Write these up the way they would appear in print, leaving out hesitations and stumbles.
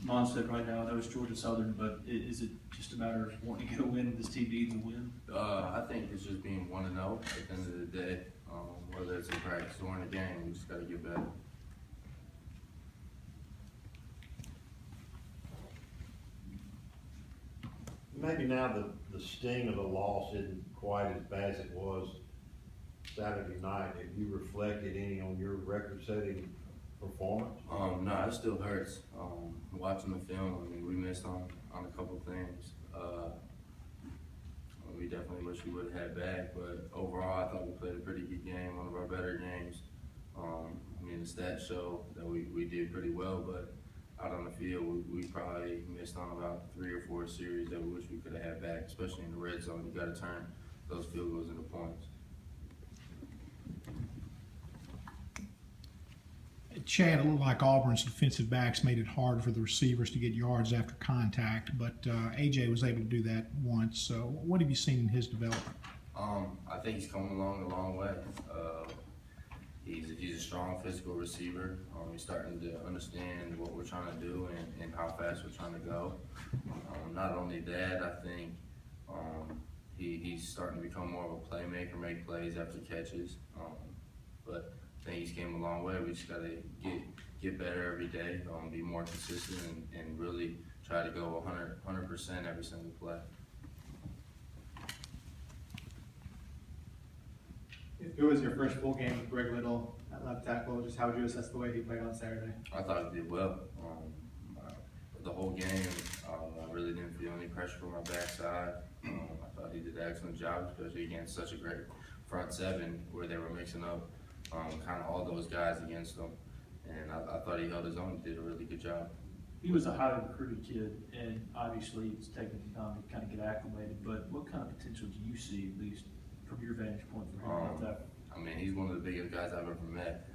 mindset right now? I know it's Georgia Southern, but is it just a matter of wanting to get a win? This team needs a win. I think it's just being 1-0 at the end of the day. Whether it's in practice or in a game, we just got to get better. Maybe now the sting of the loss isn't quite as bad as it was Saturday night. Have you reflected any on your record-setting performance? No, it still hurts. Watching the film, I mean, we missed on a couple things. We definitely wish we would have had back, but overall, I thought we played a pretty good game, one of our better games. I mean, the stats show that we did pretty well, but out on the field, we probably missed on about 3 or 4 series that we wish we could have had back, especially in the red zone. You got to turn those field goals into points. Chad, it looked like Auburn's defensive backs made it hard for the receivers to get yards after contact, but AJ was able to do that once. So what have you seen in his development? I think he's coming along a long way. He's a strong physical receiver. He's starting to understand what we're trying to do and how fast we're trying to go. Not only that, I think he's starting to become more of a playmaker, make plays after catches. But I think he's came a long way. We just got to get better every day, be more consistent, and really try to go 100% every single play. It was your first full game with Greg Little at left tackle. Just how would you assess the way he played on Saturday? I thought he did well. The whole game, I really didn't feel any pressure from our backside. I thought he did an excellent job, especially against such a great front seven where they were mixing up kind of all those guys against them. And I thought he held his own, did a really good job. He was a highly recruited kid, and obviously it's taken time to kind of get acclimated. But what kind of potential do you see, at least from your vantage point, for him at that? I mean, he's one of the biggest guys I've ever met.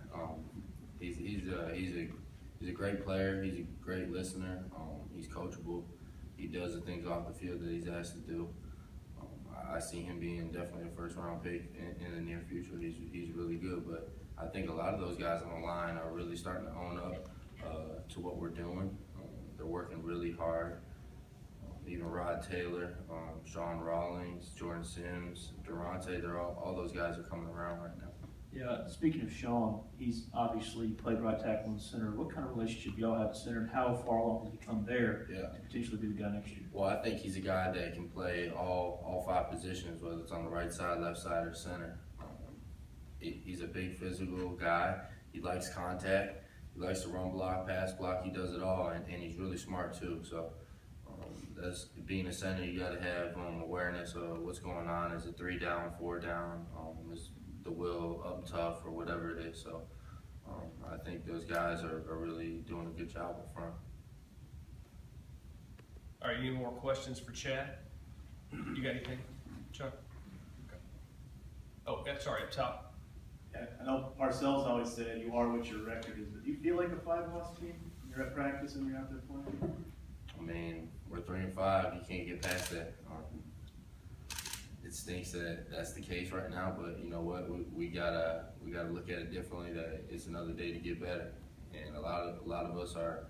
He's a great player. He's a great listener. He's coachable. He does the things off the field that he's asked to do. I see him being definitely a first-round pick in the near future. He's really good, but I think a lot of those guys on the line are really starting to own up to what we're doing. They're working really hard. Even Rod Taylor, Sean Rawlings, Jordan Sims, Durante, all those guys are coming around right now. Yeah, speaking of Sean, he's obviously played right tackle and center. What kind of relationship y'all have at center, and how far along has he come there to potentially be the guy next year? Well, I think he's a guy that can play all 5 positions, whether it's on the right side, left side, or center. He's a big physical guy. He likes contact. He likes to run block, pass block. He does it all, and he's really smart too. So that's being a center, you got to have awareness of what's going on. Is it 3 down, 4 down? Is the will up tough or whatever it is? So I think those guys are really doing a good job up front. All right, any more questions for Chad? You got anything, Chuck? Okay. Oh, yeah, sorry, up top. Yeah, I know Parcells always said you are what your record is, but do you feel like a 5-loss team? You're at practice and you're out there playing? I mean, we're 3-5. You can't get past that. It stinks that that's the case right now, but you know what? We gotta look at it differently. That it's another day to get better, and a lot of us are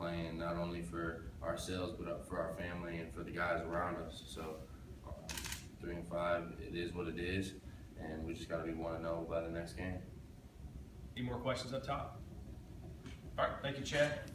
playing not only for ourselves but for our family and for the guys around us. So 3-5, it is what it is, and we just gotta be 1-0 by the next game. Any more questions up top? All right, thank you, Chad.